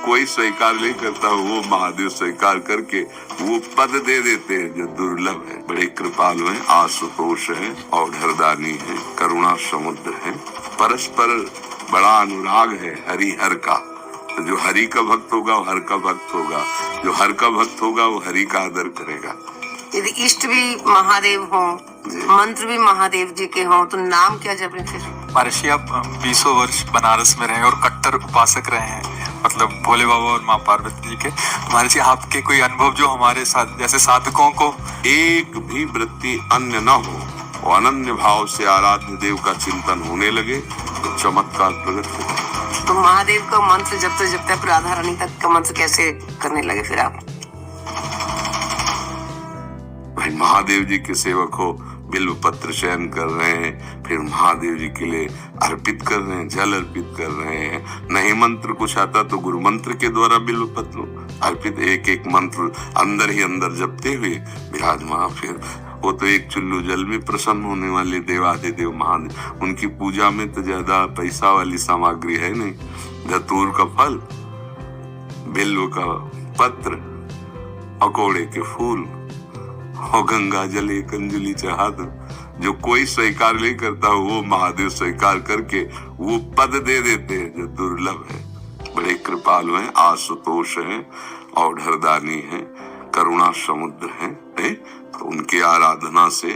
कोई स्वीकार नहीं करता, वो महादेव स्वीकार करके वो पद दे देते हैं जो दुर्लभ है। बड़े कृपालु हैं, आशुतोष है, औढ़रदानी है, करुणा समुद्र है, परस्पर बड़ा अनुराग है हरिहर का। तो जो हरि का भक्त होगा वो हर का भक्त होगा, जो हर का भक्त होगा वो हरि का आदर करेगा। यदि इष्ट भी महादेव हो, मंत्र भी महादेव जी के हों, तो नाम क्या जपे फिर? महर्षि आप 20 वर्ष बनारस में रहे और कट्टर उपासक रहे हैं, मतलब भोले बाबा और माँ पार्वती जी के। महर्षि आपके कोई अनुभव जो हमारे साथ जैसे साधकों को एक भी वृत्ति अन्य न हो, वो अनन्य भाव से आराध्य देव का चिंतन होने लगे तो चमत्कार प्रकट हो। तो महादेव का मंत्र जपते जपते फिर राधा रानी तक का मंत्र कैसे करने लगे फिर आप? भाई महादेव जी के सेवक हो, बिल्व पत्र चयन कर रहे हैं, फिर महादेव जी के लिए अर्पित कर रहे हैं, जल अर्पित कर रहे हैं। नहीं मंत्र कुछ आता तो गुरु मंत्र के द्वारा बिल्व पत्र अर्पित, एक एक मंत्र अंदर ही अंदर जपते हुए विराजमान। फिर वो तो एक चुल्लू जल में प्रसन्न होने वाले देवाधिदेव महादेव, उनकी पूजा में तो ज्यादा पैसा वाली सामग्री है नहीं। धतूर का फल, बिल्व का पत्र, अकोड़े के फूल और गंगा जल एक अंजलि चढ़ा दो। जो कोई स्वीकार नहीं करता वो महादेव स्वीकार करके वो पद दे देते हैं जो दुर्लभ है। बड़े कृपालु हैं, आशुतोष हैं, औढ़रदानी है, करुणा समुद्र है। तो उनकी आराधना से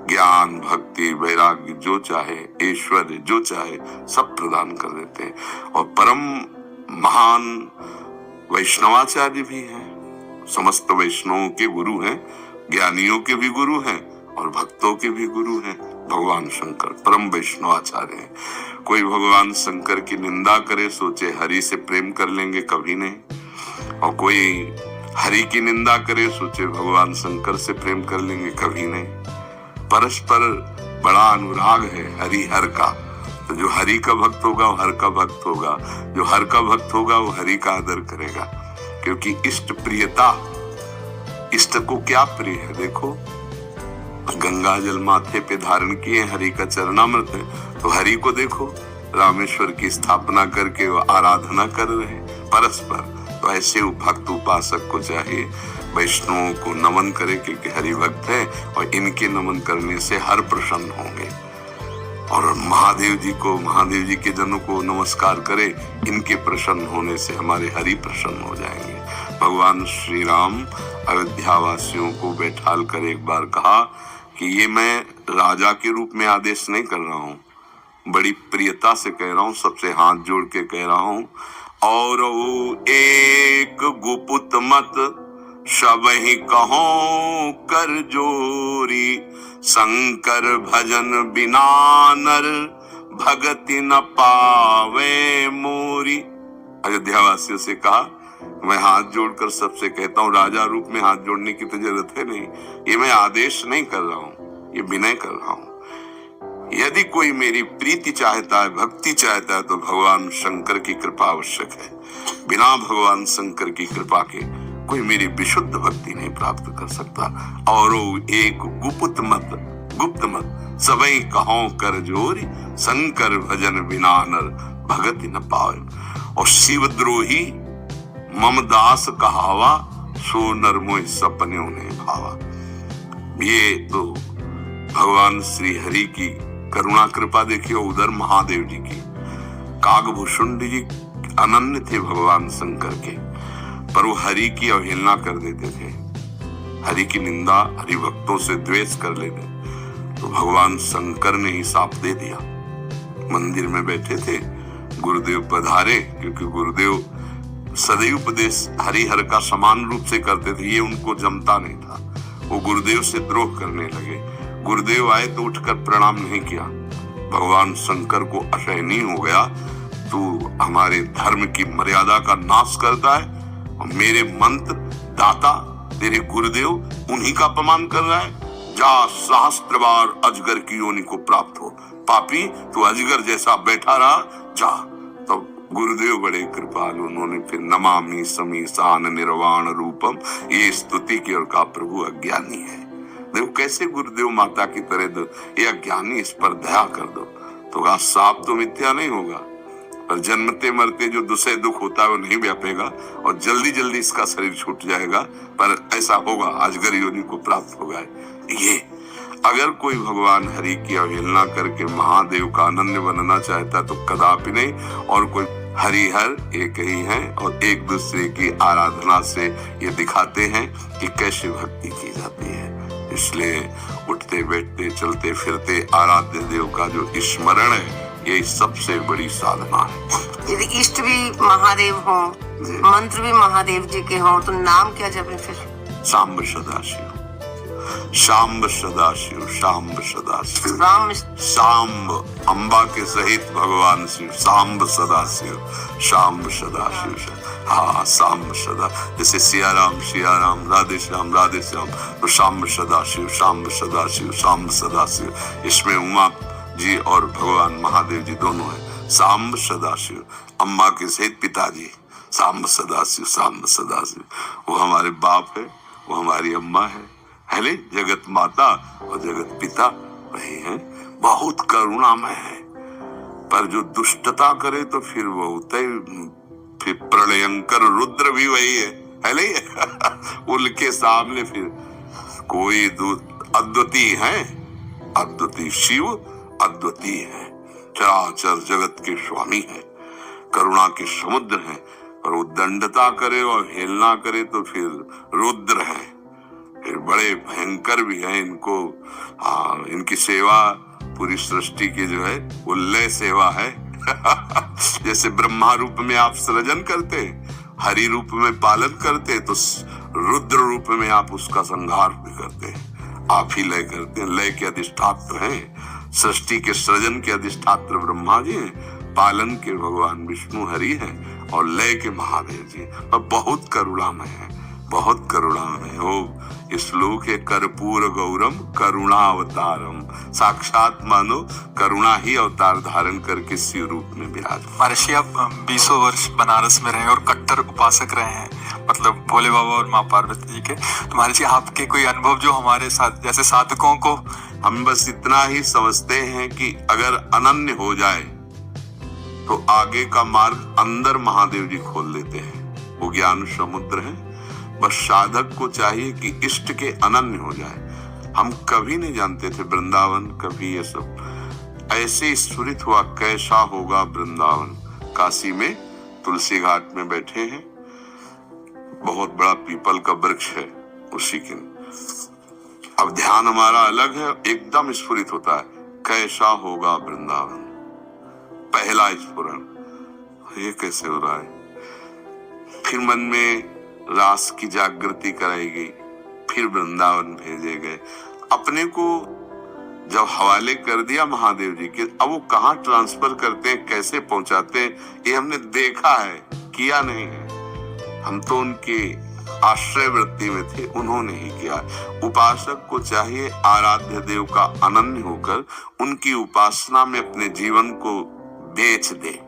ज्ञान, भक्ति, वैराग्य जो चाहे, ऐश्वर्य जो चाहे सब प्रदान कर देते हैं। और परम महान वैष्णवाचार्य भी हैं, समस्त वैष्णवों के गुरु हैं, ज्ञानियों के भी गुरु हैं और भक्तों के भी गुरु हैं। भगवान शंकर परम वैष्णवाचार्य हैं। कोई भगवान शंकर की निंदा करे सोचे हरि से प्रेम कर लेंगे, कभी नहीं। और कोई हरि की निंदा करे सोचे भगवान शंकर से प्रेम कर लेंगे, कभी नहीं। परस्पर बड़ा अनुराग है हरिहर का। तो जो हरि का भक्त होगा वो हर का भक्त होगा, जो हर का भक्त होगा वो हरि का आदर करेगा। क्योंकि इष्ट प्रियता, इष्ट को क्या प्रिय है देखो, गंगा जल माथे पे धारण किए, हरि का चरणामृत है, तो हरि को देखो रामेश्वर की स्थापना करके वो आराधना कर रहे हैं परस्पर। तो ऐसे भक्त उपासक को चाहिए वैष्णवों को नमन करे, क्योंकि हरि भक्त है और इनके नमन करने से हर प्रसन्न होंगे। और महादेव जी को, महादेव जी के जनों को नमस्कार करे, इनके प्रसन्न होने से हमारे हरि प्रसन्न हो जाएंगे। भगवान श्री राम अयोध्या वासियों को बैठाल कर एक बार कहा कि ये मैं राजा के रूप में आदेश नहीं कर रहा हूँ, बड़ी प्रियता से कह रहा हूँ, सबसे हाथ जोड़ के कह रहा हूँ। और वो एक गुपुत मत सबहि कहो कर जोरी, शंकर भजन बिना नर भगति न पावे मोरी। अयोध्या वासियों से कहा, मैं हाथ जोड़कर सबसे कहता हूँ, राजा रूप में हाथ जोड़ने की तो जरूरत है नहीं, ये मैं आदेश नहीं कर रहा हूँ, ये विनय कर रहा हूँ। यदि कोई मेरी प्रीति चाहता है, भक्ति चाहता है, तो भगवान शंकर की कृपा आवश्यक है। बिना भगवान शंकर की कृपा के कोई मेरी विशुद्ध भक्ति नहीं प्राप्त कर सकता। और एक गुप्त मत सबई कहो कर जोरी, शंकर भजन बिना नर भगति न पावे। और शिवद्रोही मम दास कहावा, सो नर मोह सपने उन्हें भावा। ये तो भगवान श्री हरि की करुणा कृपा देखिए, उधर महादेव जी की। कागभूषुंड जी अनन्य थे भगवान शंकर के, पर वो हरि की अवहेलना कर देते थे, हरि की निंदा, हरि भक्तों से द्वेष कर लेते। तो भगवान शंकर ने ही साप दे दिया। मंदिर में बैठे थे, गुरुदेव पधारे, क्योंकि गुरुदेव सदैव उपदेश हरिहर का समान रूप से करते थे, ये उनको जमता नहीं था। वो गुरुदेव से द्रोह करने लगे। गुरुदेव आए तो उठकर प्रणाम नहीं किया। भगवान शंकर को असहनीय हो गया, तू हमारे धर्म की मर्यादा का नाश करता है और मेरे मंत्र दाता तेरे गुरुदेव उन्हीं का अपमान कर रहा है। जा, सहस्त्र बार अजगर की योनि को प्राप्त हो। पापी, तू अजगर जैसा बैठा रहा, जा। तो गुरुदेव बड़े कृपालु, उन्होंने फिर नमामि समीसान निर्वाण रूपम ये स्तुति की और कहा, प्रभु अज्ञानी है। देखो कैसे गुरुदेव माता की तरह दो, ये अज्ञानी, इस पर दया कर दो। तो कहा, साप तो मिथ्या नहीं होगा, पर जन्मते मरते जो दुसे दुख होता है वो नहीं व्यापेगा और जल्दी जल्दी इसका शरीर छूट जाएगा, पर ऐसा होगा, अजगर योनि को प्राप्त होगा। ये अगर कोई भगवान हरि की अवहेलना करके महादेव का अनन्य बनना चाहता तो कदापि नहीं। और कोई हरिहर एक ही है और एक दूसरे की आराधना से ये दिखाते हैं कि कैसे भक्ति की जाती है। इसलिए उठते बैठते चलते फिरते आराध्य देव का जो स्मरण है ये सबसे बड़ी साधना है। यदि इष्ट भी महादेव हो, मंत्र भी महादेव जी के हो, तो नाम क्या जपे फिर? सांब सदाशिव, सांब सदाशिव, सांब सदाशिव, राम सांब अम्बा के सहित भगवान शिव, सांब सदाशिव, सांब सदाशिव। हाँ, सांब सदा, जैसे सिया राम, राधे श्याम, तो सांब सदाशिव, सांब सदाशिव, सांब सदाशिव। इसमें उमा जी और भगवान महादेव जी दोनों हैं। सांब सदाशिव, अम्मा के सहित पिताजी, सांब सदाशिव, सांब सदाशिव। वो हमारे बाप है, वो हमारी अम्मा है, जगत माता और जगत पिता वही है। बहुत करुणामय है, पर जो दुष्टता करे तो फिर वो होता ही, फिर प्रलयंकर रुद्र भी वही है उनके सामने फिर कोई अद्वितीय है, अद्वितीय शिव अद्वितीय है, चराचर जगत के स्वामी है, करुणा के समुद्र है। और वो दंडता करे और हेलना करे तो फिर रुद्र है, फिर बड़े भयंकर भी है। इनको इनकी सेवा पूरी सृष्टि की जो है वो लय सेवा है जैसे ब्रह्मा रूप में आप सृजन करते, हरि रूप में पालन करते, तो रुद्र रूप में आप उसका संहार भी करते। आप ही लय करते हैं, लय के अधिष्ठात्र हैं। सृष्टि के सृजन के अधिष्ठात्र ब्रह्मा जी हैं, पालन के भगवान विष्णु हरि हैं और लय के महादेव जी। और बहुत करुणामय है, बहुत करुणामय हो। श्लोक है कर्पूर गौरम करुणावतारम, साक्षात मानो करुणा ही अवतार धारण करके शिव रूप में विराज। महर्षि आप 20 वर्ष बनारस में रहे और कट्टर उपासक रहे हैं, मतलब भोले बाबा और माँ पार्वती जी के। तो महर्षि आपके कोई अनुभव जो हमारे साथ जैसे साधकों को, हम बस इतना ही समझते हैं कि अगर अनन्य हो जाए तो आगे का मार्ग अंदर महादेव जी खोल देते हैं। वो ज्ञान समुद्र है, बस साधक को चाहिए कि इष्ट के अनन्य हो जाए। हम कभी नहीं जानते थे वृंदावन, कभी ये सब ऐसे स्फुरित हुआ कैसा होगा वृंदावन। काशी में तुलसी घाट में बैठे हैं, बहुत बड़ा पीपल का वृक्ष है, उसी के अब ध्यान हमारा अलग है, एकदम स्फुरित होता है कैसा होगा वृंदावन। पहला स्फुरण, ये कैसे हो रहा है। फिर मन में रास की जागृति कराई गई, फिर वृंदावन भेजे गए। अपने को जब हवाले कर दिया महादेव जी के, अब वो कहाँ ट्रांसफर करते हैं, कैसे पहुंचाते हैं, ये हमने देखा है, किया नहीं है। हम तो उनके आश्रय वृत्ति में थे, उन्होंने ही किया। उपासक को चाहिए आराध्य देव का अनन्य होकर उनकी उपासना में अपने जीवन को बेच दे।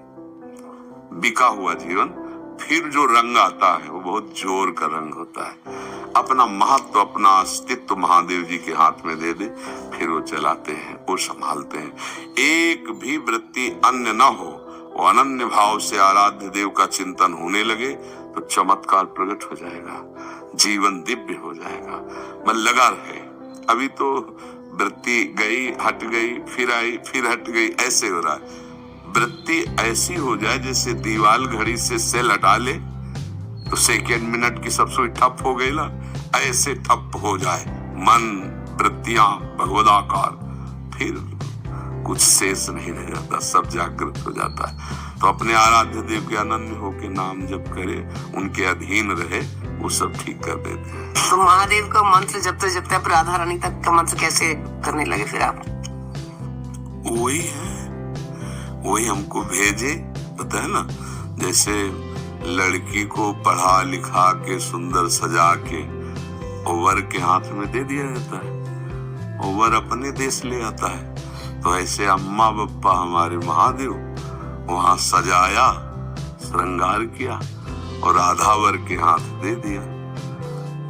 बिका हुआ जीवन, फिर जो रंग आता है वो बहुत जोर का रंग होता है। अपना महत्व, अपना अस्तित्व महादेव जी के हाथ में दे दे, फिर वो चलाते हैं, वो संभालते हैं। एक भी वृत्ति अन्य न हो, वो अनन्य भाव से आराध्य देव का चिंतन होने लगे तो चमत्कार प्रकट हो जाएगा, जीवन दिव्य हो जाएगा। मन लगा रहे। अभी तो वृत्ति गई, हट गई, फिर आई, फिर हट गई, ऐसे हो रहा है। वृत्ति ऐसी हो जाए जैसे दीवाल घड़ी से सेल हटा ले तो सेकेंड मिनट की सब सुई ठप हो गई ना, ऐसे ठप हो जाए मन, वृत्तियां भगवदाकार, फिर कुछ शेष नहीं रह जाता, सब जागृत हो जाता है। तो अपने आराध्य देव के अनन्य होके नाम जप करे, उनके अधीन रहे, वो सब ठीक कर देते हैं। तो महादेव का मंत्र जपते जपते आप राधा रानी तक का मंत्र कैसे करने लगे फिर आप? वही है, वही हमको भेजे, पता है ना। जैसे लड़की को पढ़ा लिखा के सुंदर सजा के और वर के हाथ में दे दिया जाता है और वर अपने देश ले आता है, तो ऐसे अम्मा बप्पा हमारे महादेव वहां सजाया, श्रृंगार किया और राधा वर के हाथ दे दिया।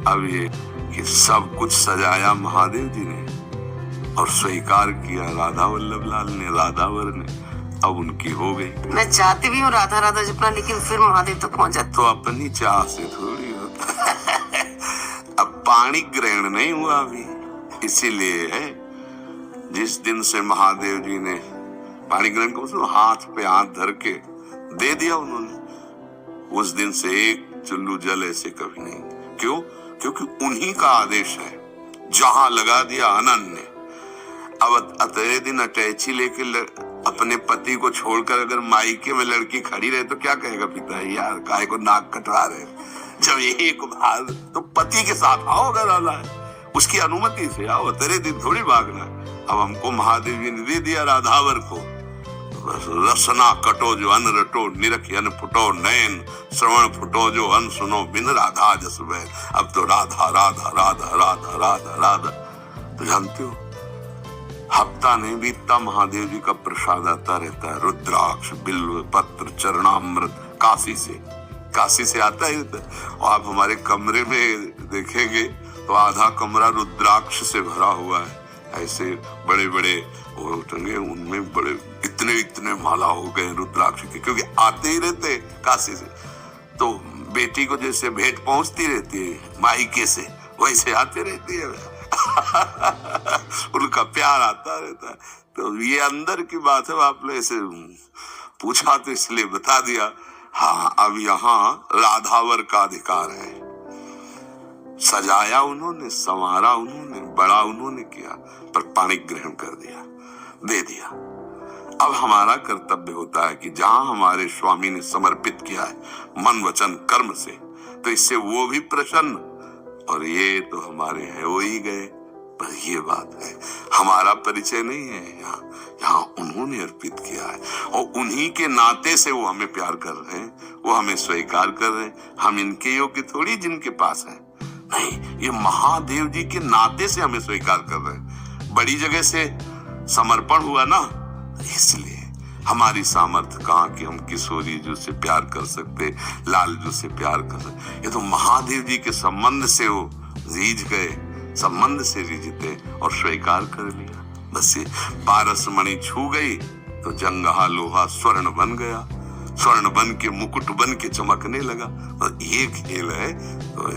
अब ये सब कुछ सजाया महादेव जी ने और स्वीकार किया राधा वल्लभ लाल ने, राधा वर ने। अब उनकी हो गई। मैं चाहती भी हूँ राधा राधा जपना, लेकिन फिर महादेव तक पहुंच जाती। तो अपनी चाह से थोड़ी होता अब पाणी ग्रहण नहीं हुआ अभी, इसीलिए है जिस दिन से महादेव जी ने पाणी ग्रहण को हाथ पे हाथ धर के दे दिया उन्होंने, उस दिन से एक चुल्लू जल ऐसे कभी नहीं। क्यों? क्योंकि उन्हीं का आदेश है, जहां लगा दिया अनन्य। अब अतरे दिन अटैची लेके अपने पति को छोड़कर अगर मायके में लड़की खड़ी रहे तो क्या कहेगा पिता, यार काहे को नाक कटवा रहे। जब एक बार तो पति के साथ आओ, अगर आना है उसकी अनुमति से आओ, तेरे दिन थोड़ी भागना। अब हमको महादेव जी ने दे दिया राधावर को, बस रसना कटो जो अन रटो, निरख अन फुटो नयन, श्रवण फुटो जो अन सुनो, बिन राधा जस बैन। अब तो राधा राधा राधा राधा राधा राधा। तो जानते हो हफ्ता नहीं बीतता महादेव जी का प्रसाद आता रहता है, रुद्राक्ष बिल्व पत्र चरणामृत काशी से आता ही रहता है। और आप हमारे कमरे में देखेंगे तो आधा कमरा रुद्राक्ष से भरा हुआ है, ऐसे बड़े बड़े वो टंगे, उनमें बड़े इतने माला हो गए रुद्राक्ष के, क्योंकि आते ही रहते काशी से। तो बेटी को जैसे भेंट पहुंचती रहती है मायके से, वैसे आते रहती है उनका प्यार आता रहता है। तो ये अंदर की बात है, आपने ऐसे पूछा तो इसलिए बता दिया। हाँ, अब यहाँ राधावर का अधिकार है। सजाया उन्होंने, संवारा उन्होंने, बड़ा उन्होंने किया, पर पाणी ग्रहण कर दिया, दे दिया। अब हमारा कर्तव्य होता है कि जहां हमारे स्वामी ने समर्पित किया है मन वचन कर्म से, तो इससे वो भी प्रसन्न, और ये तो हमारे है हो ही गए। पर ये बात है, हमारा परिचय नहीं है, यहाँ उन्होंने अर्पित किया है, और उन्हीं के नाते से वो हमें प्यार कर रहे हैं, वो हमें स्वीकार कर रहे हैं। हम इनके योग्य थोड़ी जिनके पास है, नहीं, ये महादेव जी के नाते से हमें स्वीकार कर रहे हैं। बड़ी जगह से समर्पण हुआ ना, इसलिए हमारी सामर्थ्य कहाँ कि हम किशोरी जी से प्यार कर सकते, लाल जी से प्यार कर सकते। ये तो महादेव जी के संबंध से वो रीझ गए, संबंध से रीझते और स्वीकार कर लिया। बस ये पारस मणि छू गई तो जंगहा लोहा स्वर्ण बन गया, स्वर्ण बन के मुकुट बन के चमकने लगा। और ये खेल है तो